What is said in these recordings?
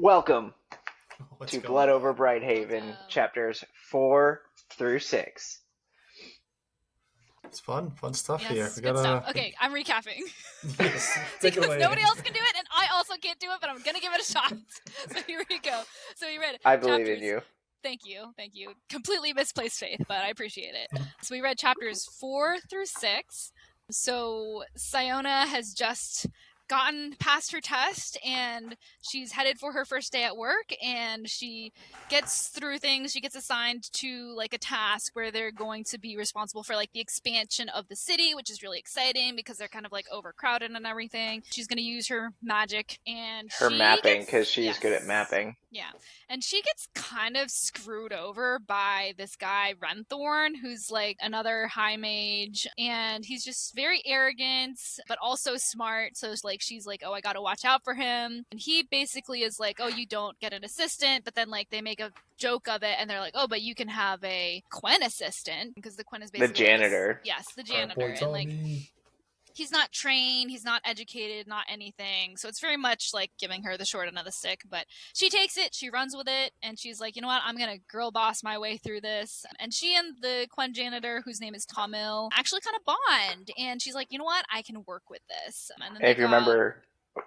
Welcome What's to going Blood on? Over Brighthaven, chapters 4 through 6. It's fun stuff here. Yes, We good gotta. stuff. Okay, I'm recapping. Yes, take it because away. nobody else can do it, and I also can't do it, but I'm gonna give it a shot. So here we go. So we read I believe in chapters. you. Thank you. Completely misplaced faith, but I appreciate it. So we read chapters 4 through 6. So Sciona has just gotten past her test and she's headed for her first day at work, and she gets through things. She gets assigned to like a task where they're going to be responsible for like the expansion of the city, which is really exciting because they're kind of like overcrowded and everything. She's going to use her magic and Her mapping, because she's good at mapping. Yeah. And she gets kind of screwed over by this guy, Renthorn, who's like another high mage. And he's just very arrogant, but also smart. So it's like, she's like, oh, I got to watch out for him. And he basically is like, oh, you don't get an assistant. But then like they make a joke of it and they're like, oh, but you can have a Quen assistant, because the Quen is basically The janitor. Yes, the janitor. And like, he's not trained, he's not educated, not anything. So it's very much like giving her the short end of the stick. But she takes it, she runs with it, and she's like, you know what, I'm going to girl boss my way through this. And she and the Quen janitor, whose name is Thomil, actually kind of bond. And she's like, you know what, I can work with this. And then If you remember...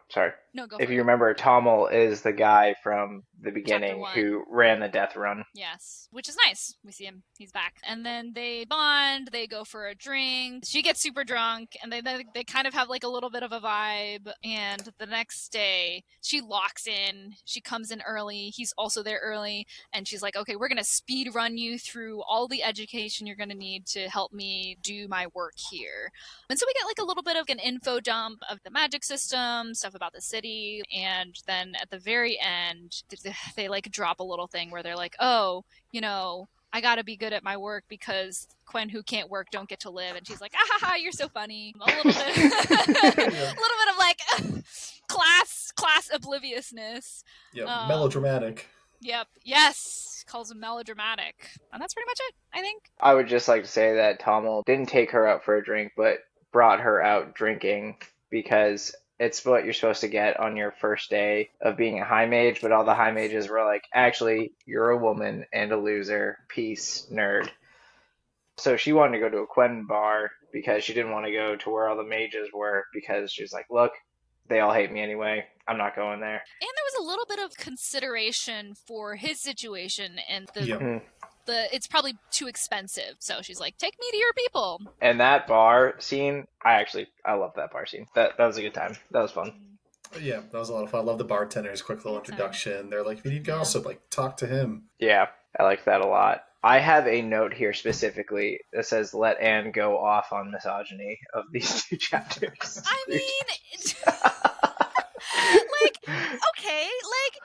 Sorry. No, go If for you it. remember, Thomil is the guy from the beginning 1. who ran the death run. Yes, which is nice. We see him. He's back. And then they bond. They go for a drink. She gets super drunk, and they kind of have like a little bit of a vibe. And the next day, she locks in. She comes in early. He's also there early. And she's like, okay, we're going to speed run you through all the education you're going to need to help me do my work here. And so we get like a little bit of an info dump of the magic system, stuff about the city, and then at the very end they like drop a little thing where they're like, oh, you know, I gotta be good at my work because Quen who can't work don't get to live. And she's like, ah ha ha, you're so funny. A little bit a little bit of like class obliviousness. Yeah, melodramatic. Yep. Yes. Calls him melodramatic. And that's pretty much it, I think. I would just like to say that Thomil didn't take her out for a drink, but brought her out drinking, because it's what you're supposed to get on your first day of being a high mage, but all the high mages were like, actually, you're a woman and a loser. Peace, nerd. So she wanted to go to a Quen bar because she didn't want to go to where all the mages were, because she's like, look, they all hate me anyway. I'm not going there. And there was a little bit of consideration for his situation and it's probably too expensive. So she's like, take me to your people. And that bar scene, I love that bar scene. That was a good time. That was fun. Yeah, that was a lot of fun. I love the bartender's quick little introduction. They're like, if you need gossip, like, talk to him. Yeah, I like that a lot. I have a note here specifically that says, let Anne go off on misogyny of these two chapters. I mean, like, okay, like,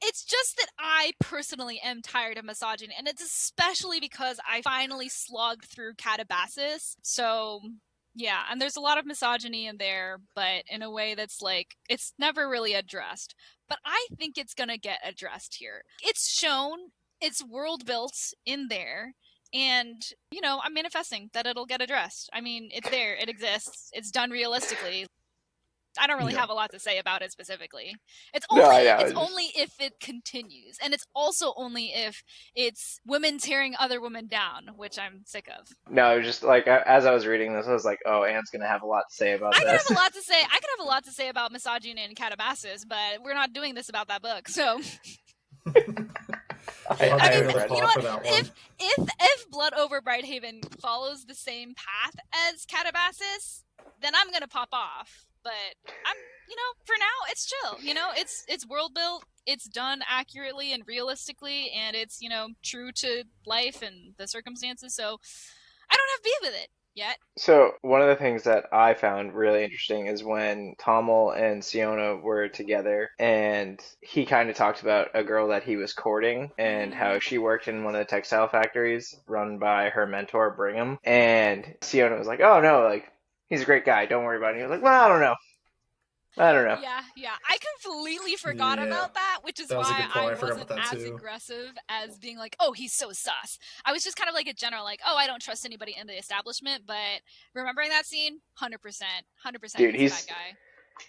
it's just that I personally am tired of misogyny, and it's especially because I finally slogged through Catabasis. So, yeah, and there's a lot of misogyny in there, but in a way that's like, it's never really addressed. But I think it's gonna get addressed here. It's shown, it's world built in there, and, you know, I'm manifesting that it'll get addressed. I mean, it's there, it exists, it's done realistically. I don't really have a lot to say about it specifically. It's only if it continues, and it's also only if it's women tearing other women down, which I'm sick of. No, just like as I was reading this, I was like, "Oh, Anne's gonna have a lot to say about this." I could have a lot to say about misogyny and Catabasis, but we're not doing this about that book, so. I mean, read you know for that one. If Blood Over Brighthaven follows the same path as Catabasis, then I'm gonna pop off. But I'm, you know, for now it's chill. You know, it's world built, it's done accurately and realistically, and it's, you know, true to life and the circumstances. So I don't have beef with it yet. So one of the things that I found really interesting is when Thomil and Sciona were together, and he kind of talked about a girl that he was courting and how she worked in one of the textile factories run by her mentor Brigham, and Sciona was like, "Oh no, like, he's a great guy, don't worry about it." He was like, "Well, I don't know. Yeah. I completely forgot about that, which is why I wasn't as aggressive as being like, oh, he's so sus. I was just kind of like a general, like, oh, I don't trust anybody in the establishment. But remembering that scene, 100%. Dude, he's that guy.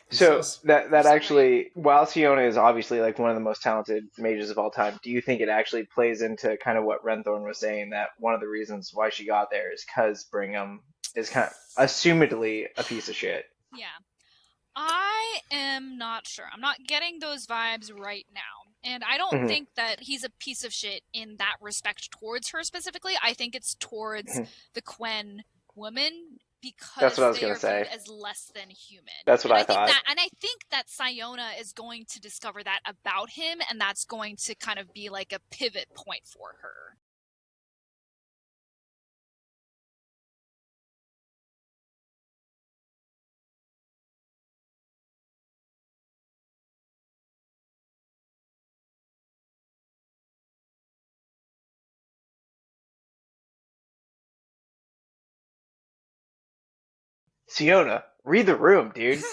So says. that So actually, while Sciona is obviously like one of the most talented mages of all time, do you think it actually plays into kind of what Renthorn was saying, that one of the reasons why she got there is because Brigham is kind of assumedly a piece of shit? Yeah. I am not sure. I'm not getting those vibes right now. And I don't Hmm. think that he's a piece of shit in that respect towards her specifically. I think it's towards the Quen woman That's what because I was they gonna are viewed say. as less than human. That's what And I I think thought. that Sciona is going to discover that about him, and that's going to kind of be like a pivot point for her. Sciona, read the room, dude.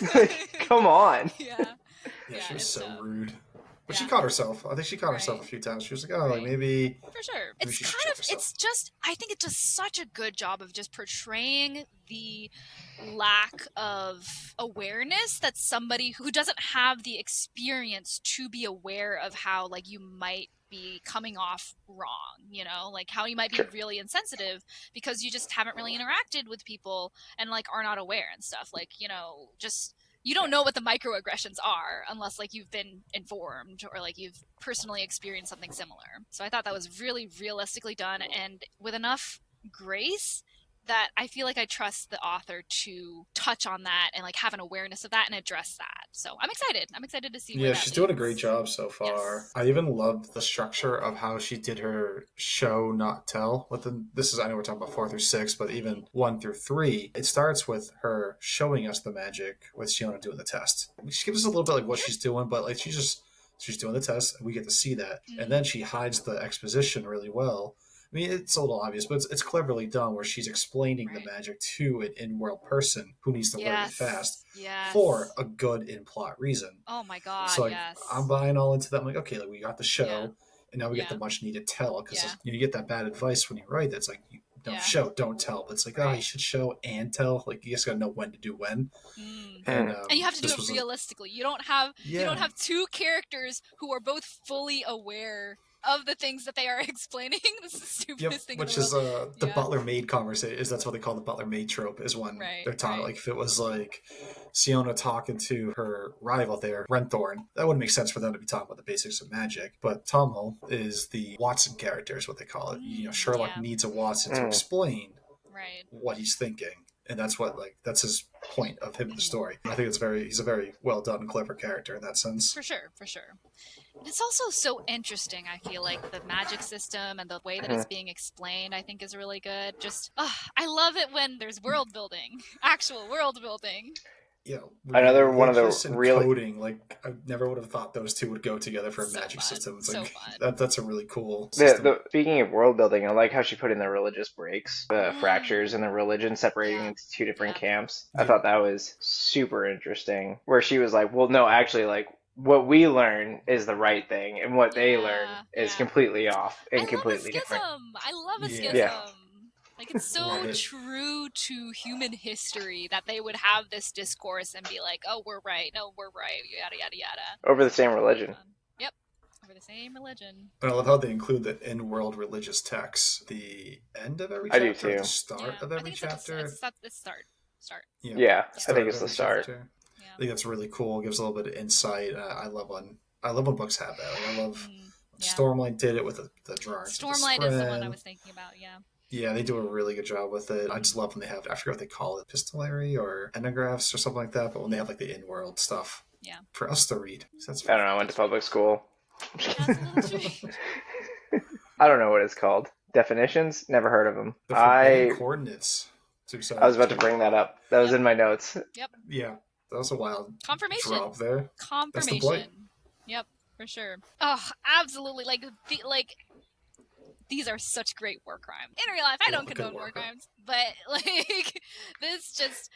Come on. Yeah. Yeah, she was it's so rude. But she yeah. caught herself. I think she caught herself a Right. few times. She was like, oh, like Right. maybe For sure. maybe she should check herself. I think it does such a good job of just portraying the lack of awareness that somebody who doesn't have the experience to be aware of how, like, you might be coming off wrong, you know, like how you might be Sure. really insensitive because you just haven't really interacted with people and like are not aware and stuff, like, you know, just you don't know what the microaggressions are unless like you've been informed or like you've personally experienced something similar. So I thought that was really realistically done and with enough grace that I feel like I trust the author to touch on that and like have an awareness of that and address that. So I'm excited. I'm excited to see where Yeah, that she's leads. doing a great job so far. Yes. I even loved the structure of how she did her show not tell. This is, I know we're talking about 4 through 6, but even 1 through 3, it starts with her showing us the magic with Shiona doing the test. She gives us a little bit like what she's doing, but like she's doing the test and we get to see that. And then she hides the exposition really well. I mean, it's a little obvious, but it's cleverly done where she's explaining the Right. magic to an in-world person who needs to learn it fast Yes. for a good in-plot reason. Oh my god, So like yes. I'm buying all into that. I'm like, okay, like we got the show, Yeah. and now we get Yeah. the much needed tell because Yeah. you get that bad advice when you write. That's like you don't show, don't tell. But it's like, oh, you should show and tell. Like you just gotta know when to do when. And you have to do it realistically. You don't have two characters who are both fully aware of the things that they are explaining. This is the stupidest thing which in the is world. the butler maid conversation. Is that's what they call the butler maid trope? Is when they're talking. Like if it was like Sciona talking to her rival there, Renthorn, that wouldn't make sense for them to be talking about the basics of magic. But Thomil is the Watson character, is what they call it. You know, Sherlock needs a Watson to explain what he's thinking. And that's that's his point of him in the story. I think he's a very well done and clever character in that sense. For sure. It's also so interesting, I feel like the magic system and the way that it's being explained, I think is really good. Just, I love it when there's world building, actual world building. Yeah, another one of the real coding. Like I never would have thought those two would go together for a magic system. It's like that's a really cool system. Speaking of world building, I like how she put in the religious breaks, the fractures and the religion separating into two different camps. I thought that was super interesting. Where she was like, "Well, no, actually, like what we learn is the right thing, and what they learn is completely off and completely different." I love a schism. Yeah. Like, it's so true to human history that they would have this discourse and be like, oh, we're right, no, we're right, yada, yada, yada. Over the same religion. Yep, over the same religion. And I love how they include the in-world religious texts. The end of every chapter, I do too. The start of every chapter. It's the start. Yeah, I think it's the start. Yeah. I think that's really cool. It gives a little bit of insight. I love when books have that. Like, I love Stormlight did it with the drawings. Stormlight is the one I was thinking about, Yeah, they do a really good job with it. I just love when they have, I forget what they call it, epistolary or endographs or something like that, but when they have like the in-world stuff for us to read. So that's I don't know, I went to public school. I don't know what it's called. Definitions? Never heard of them. The coordinates. I was about to bring that up. That was in my notes. Yep. Yeah, that was a wild confirmation drop there. Confirmation. Yep, for sure. Oh, absolutely. These are such great war crimes. In real life, I don't condone war crimes, but like this just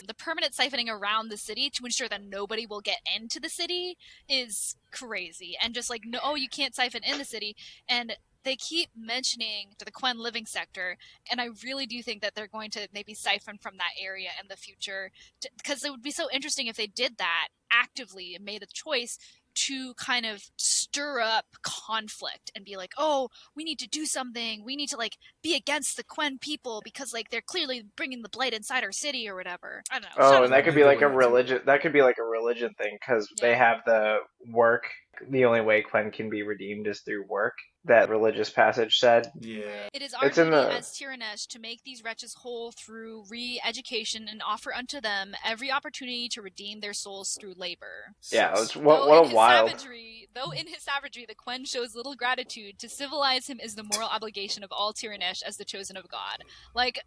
the permanent siphoning around the city to ensure that nobody will get into the city is crazy. And just like, no, you can't siphon in the city. And they keep mentioning the Quen living sector, and I really do think that they're going to maybe siphon from that area in the future, because it would be so interesting if they did that actively and made a choice to kind of stir up conflict and be like, oh, we need to do something. We need to like be against the Quen people because like they're clearly bringing the blight inside our city or whatever. I don't know. Oh, and that could be like a religion. That could be like a religion thing because they have the work. The only way Quen can be redeemed is through work. That religious passage said. Yeah. It is our duty as Tiranesh to make these wretches whole through re-education and offer unto them every opportunity to redeem their souls through labor. Yeah, what a wild. Though in his savagery the Quen shows little gratitude, to civilize him is the moral obligation of all Tiranesh as the chosen of God. Like,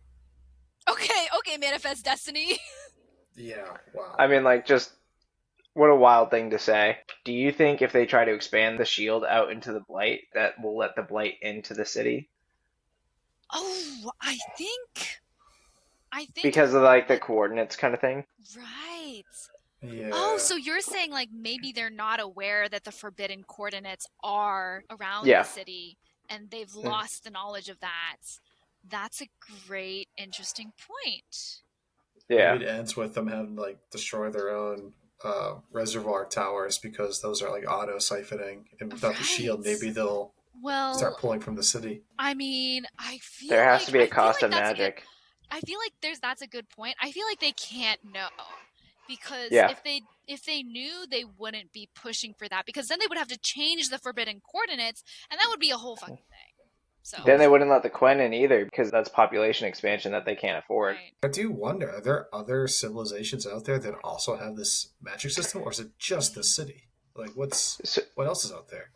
okay, manifest destiny. Yeah, wow. I mean, like, just what a wild thing to say. Do you think if they try to expand the shield out into the blight, that will let the blight into the city? Oh, I think because of like the coordinates kind of thing. Right. Yeah. Oh, so you're saying like maybe they're not aware that the forbidden coordinates are around the city and they've lost the knowledge of that. That's a great, interesting point. Yeah. Maybe it ends with them having to like destroy their own reservoir towers because those are like auto siphoning, and without the shield, maybe they'll start pulling from the city. I mean, I feel there has like, to be a cost of magic. I feel like that's a good point. I feel like they can't know because if they knew, they wouldn't be pushing for that because then they would have to change the forbidden coordinates, and that would be a whole fucking thing. So then they wouldn't let the Quen in either because that's population expansion that they can't afford. Right. I do wonder, are there other civilizations out there that also have this magic system, or is it just the city? Like, what else is out there?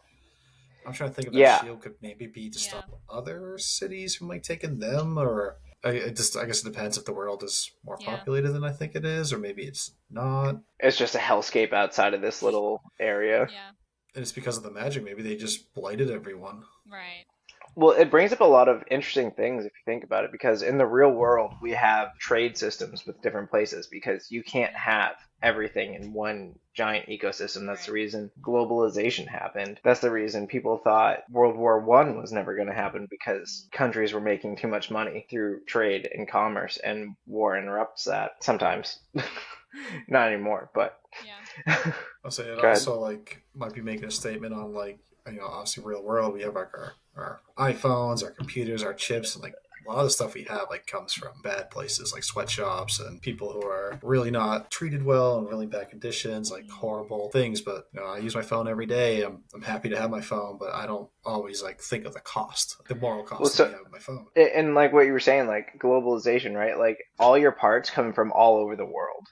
I'm trying to think if that shield could maybe be to stop other cities from like taking them, or I guess it depends if the world is more populated than I think it is, or maybe it's not. It's just a hellscape outside of this little area. Yeah. And it's because of the magic. Maybe they just blighted everyone. Right. Well, it brings up a lot of interesting things if you think about it, because in the real world, we have trade systems with different places because you can't have everything in one giant ecosystem. That's the reason globalization happened. That's the reason people thought World War I was never going to happen because countries were making too much money through trade and commerce, and war interrupts that sometimes. Not anymore, but... Yeah. I'll say it also like might be making a statement on like, obviously real world, we have like our iPhones, our computers, our chips, and like a lot of the stuff we have like comes from bad places like sweatshops and people who are really not treated well and really bad conditions, like horrible things. But I use my phone every day. I'm happy to have my phone, but I don't always like think of the cost, the moral cost of having my phone. And like what you were saying, like globalization, right? Like all your parts come from all over the world.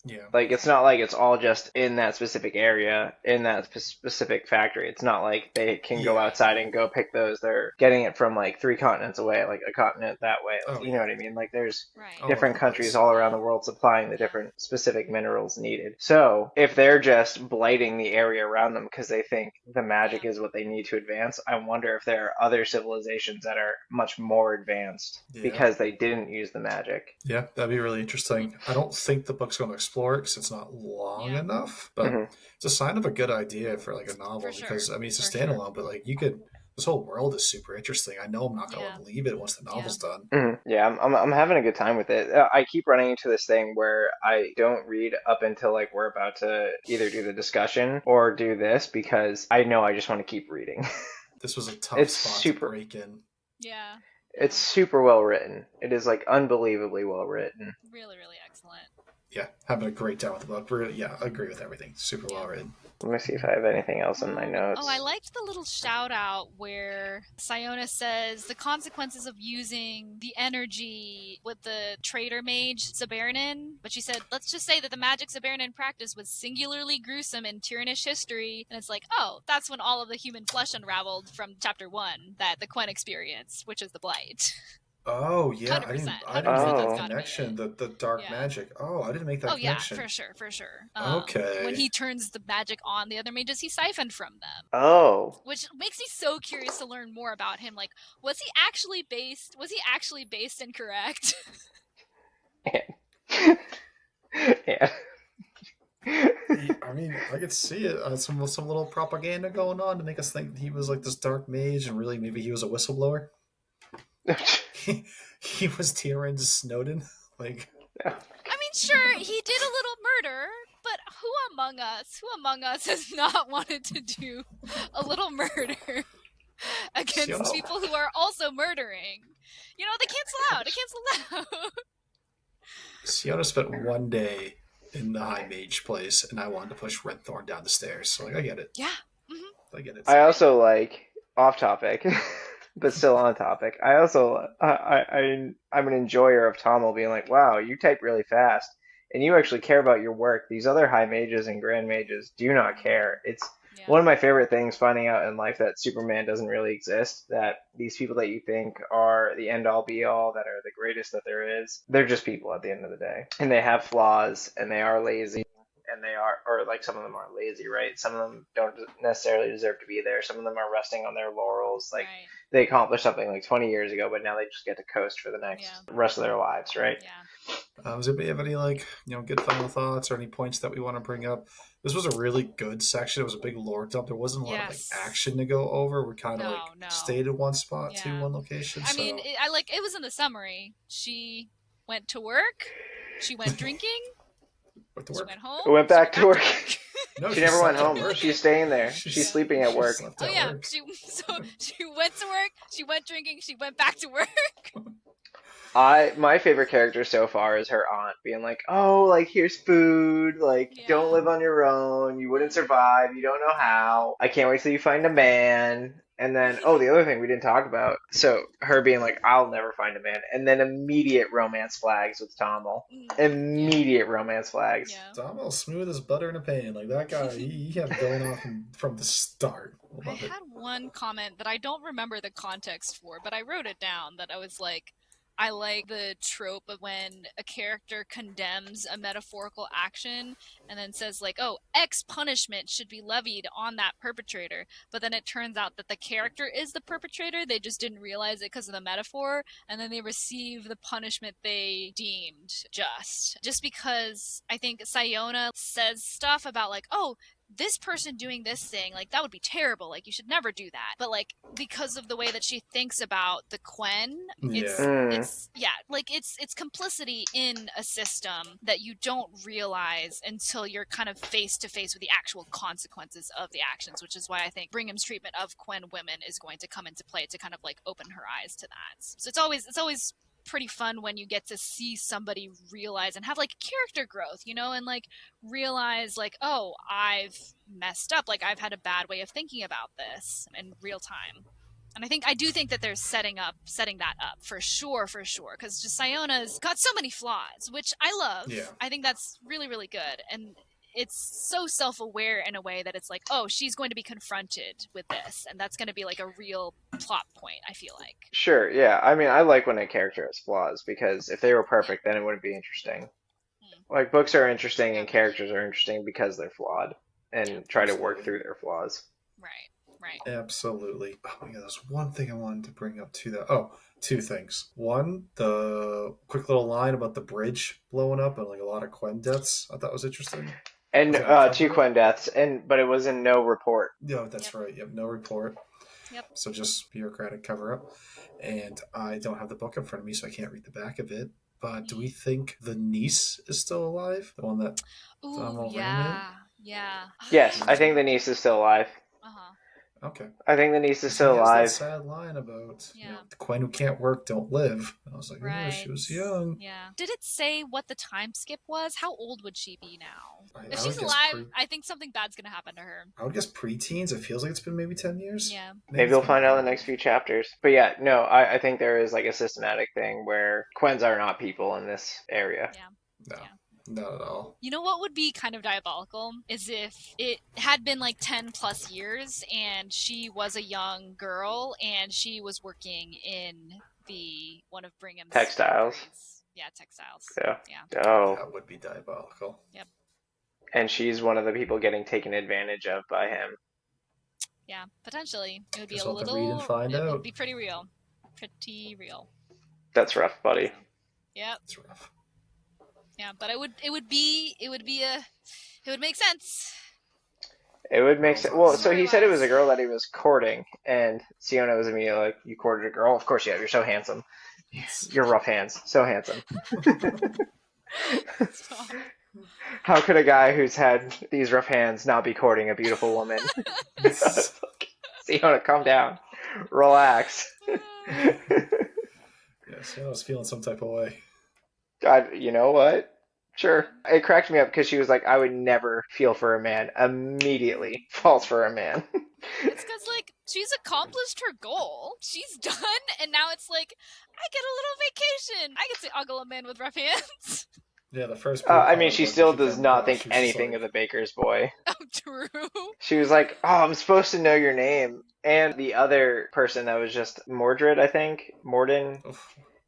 Yeah. Like, it's not like it's all just in that specific area, in that specific factory. It's not like they can go outside and go pick those. They're getting it from, like, 3 continents away, like a continent that way. You know what I mean? Like, there's different countries all around the world supplying the different specific minerals needed. So, if they're just blighting the area around them because they think the magic is what they need to advance, I wonder if there are other civilizations that are much more advanced because they didn't use the magic. Yeah, that'd be really interesting. I don't think the book's going to explore it because it's not long enough, but it's a sign of a good idea for like a novel because I mean it's a standalone, but like this whole world is super interesting. I know I'm not going to leave it once the novel's done. Yeah, I'm having a good time with it. I keep running into this thing where I don't read up until like we're about to either do the discussion or do this because I know I just want to keep reading. This was a tough spot to break in. Yeah. It's super well written. It is like unbelievably well written. Really, really excellent. Yeah, having a great time with the book. Really, I agree with everything. Super well written. Let me see if I have anything else in my notes. Oh, I liked the little shout out where Sciona says the consequences of using the energy with the traitor mage Sabernin. But she said, let's just say that the magic Sabernin practice was singularly gruesome in Tyranish history. And it's like, oh, that's when all of the human flesh unraveled from chapter 1 that the Quen experienced, which is the Blight. Oh yeah, 100%, I didn't make the connection. The dark magic. Oh, I didn't make that connection. Oh yeah, for sure. Okay. When he turns the magic on the other mages, he siphoned from them. Oh. Which makes me so curious to learn more about him. Like, was he actually based incorrect? Yeah. I mean, I could see it. Some little propaganda going on to make us think he was like this dark mage, and really maybe he was a whistleblower. He was Tiran's Snowden. Like, I mean, sure, he did a little murder, but who among us has not wanted to do a little murder against people who are also murdering? You know, they cancel out. Sciona spent one day in the High Mage place, and I wanted to push Renthorn down the stairs. So, like, I get it. Yeah. I get it. I also off topic, but still on topic. I also I'm an enjoyer of Thomil being like, wow, you type really fast, and you actually care about your work. These other high mages and grand mages do not care. It's one of my favorite things finding out in life that Superman doesn't really exist, that these people that you think are the end all be all, that are the greatest that there is, they're just people at the end of the day. And they have flaws, and they are lazy, and they are, or like some of them are lazy, right? Some of them don't necessarily deserve to be there. Some of them are resting on their laurels. Like they accomplished something like 20 years ago, but now they just get to coast for the next rest of their lives, right? Yeah. Does anybody have any good final thoughts or any points that we want to bring up? This was a really good section. It was a big lore dump. There wasn't a lot of action to go over. We kind of stayed in one spot to one location. I mean, it was in the summary. She went to work. She went drinking. Went to work. She went home. Went back to work. No, she never went home. She's staying there. She's sleeping at work. Oh yeah, she went to work. She went drinking. She went back to work. My favorite character so far is her aunt being like, oh, like, here's food, like, don't live on your own, you wouldn't survive, you don't know how, I can't wait till you find a man. And then, the other thing we didn't talk about, so her being like, I'll never find a man, and then immediate romance flags with Thomil. Immediate romance flags. Yeah. Thomil's smooth as butter in a pan. Like, that guy, he had it going on from the start. I had one comment that I don't remember the context for, but I wrote it down, that I was like, I like the trope of when a character condemns a metaphorical action and then says like, oh, X punishment should be levied on that perpetrator. But then it turns out that the character is the perpetrator. They just didn't realize it because of the metaphor. And then they receive the punishment they deemed just. Just because I think Sciona says stuff about like, oh, this person doing this thing, like, that would be terrible. Like, you should never do that. But, like, because of the way that she thinks about the Quen, it's complicity in a system that you don't realize until you're kind of face to face with the actual consequences of the actions, which is why I think Bringham's treatment of Quen women is going to come into play to kind of, like, open her eyes to that. So it's always pretty fun when you get to see somebody realize and have like character growth, you know, and like realize like, oh, I've messed up, like I've had a bad way of thinking about this in real time. And I do think that they're setting that up for sure, because just Siona's got so many flaws, which I love. I think that's really, really good, and it's so self-aware in a way that it's like, oh, she's going to be confronted with this, and that's going to be like a real plot point, I feel like. Sure, yeah. I mean, I like when a character has flaws, because if they were perfect, then it wouldn't be interesting. Like, books are interesting and characters are interesting because they're flawed and try to work through their flaws. Right. Absolutely. Oh my god, there's one thing I wanted to bring up to that. Oh, two things. One, the quick little line about the bridge blowing up and like a lot of Quen deaths. I thought was interesting. And 2 Quen deaths, but it was in no report. Yeah, that's right. Yep, no report. Yep. So just bureaucratic cover up. And I don't have the book in front of me, so I can't read the back of it. But do we think the niece is still alive? The one that yeah. Yes, I think the niece is still alive. Okay. I think the niece is still alive. That sad line about the Quen who can't work don't live. I was like, oh, she was young. Yeah. Did it say what the time skip was? How old would she be now? If she's alive, I think something bad's going to happen to her. I would guess pre-teens. It feels like it's been maybe 10 years. Yeah. Maybe we'll find out in the next few chapters. But yeah, no, I think there is like a systematic thing where Quens are not people in this area. No. Not at all. You know what would be kind of diabolical is if it had been like 10 plus years and she was a young girl and she was working in one of Bringham's textiles. Factories. Yeah, textiles. Yeah. Oh. That would be diabolical. Yep. And she's one of the people getting taken advantage of by him. Yeah, potentially. It would be would be pretty real. Pretty real. That's rough, buddy. Yep. It's rough. Yeah, but it would make sense. It would make sense. Well, so he said it was a girl that he was courting, and Sciona was immediately like, "You courted a girl? Of course you have. You're so handsome. Your rough hands, so handsome." How could a guy who's had these rough hands not be courting a beautiful woman? Sciona, calm down, relax. Yes, I was feeling some type of way. God, you know what? Sure. It cracked me up because she was like, I would never feel for a man. Immediately falls for a man. It's because, like, she's accomplished her goal. She's done, and now it's like, I get a little vacation. I get to ogle a man with rough hands. Yeah, the first. I mean, she still does not think anything of the baker's boy. Oh, true. She was like, oh, I'm supposed to know your name. And the other person that was just Mordred, I think. Morden.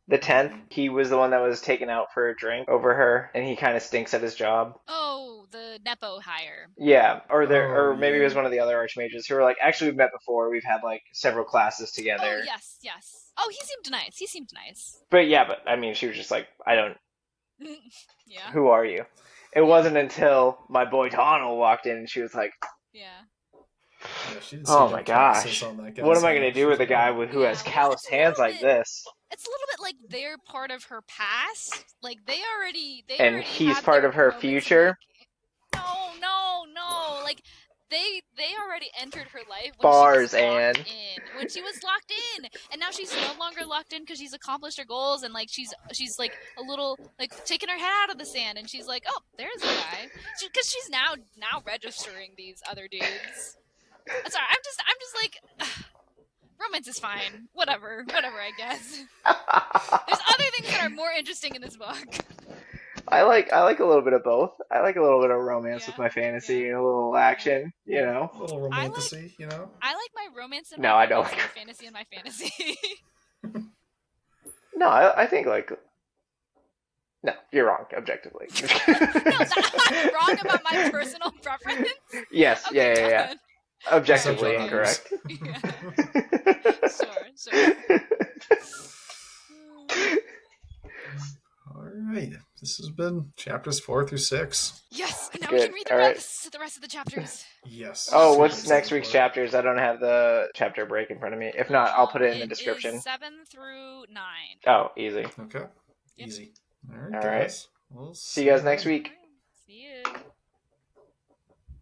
The 10th, he was the one that was taken out for a drink over her, and he kind of stinks at his job. Oh, the Nepo hire. Yeah, or maybe it was one of the other archmages who were like, actually, we've met before. We've had like several classes together. Oh, yes. Oh, he seemed nice. But I mean, she was just like, I don't. Yeah. Who are you? It wasn't until my boy Donald walked in, and she was like, yeah. Oh my gosh! What am I going to do with a guy who has calloused hands like this? It's a little bit like they're part of her past. Like they already and he's part of her future. No. Like they already entered her life when she was locked in, and now she's no longer locked in because she's accomplished her goals, and like she's like a little like taking her head out of the sand, and she's like, oh, there's a guy, because she's now registering these other dudes. Sorry, I'm just like. Romance is fine. Whatever, I guess. There's other things that are more interesting in this book. I like a little bit of both. I like a little bit of romance with my fantasy and a little action, you know. A little romantasy, you know. I like my romance and I don't. My fantasy and my fantasy. No, I think like. No, you're wrong, objectively. No, I'm wrong about my personal preference? Yes, okay, yeah. Objectively incorrect. Yeah. Sure. All right. This has been chapters 4 through 6. Yes, and now we can read the rest of the chapters. Yes. Oh, what's next week's chapters? I don't have the chapter break in front of me. If not, I'll put it in the description. Is 7 through 9. Oh, easy. Okay. Yep. Easy. All right, All guys. right. We'll see you guys next week. See you.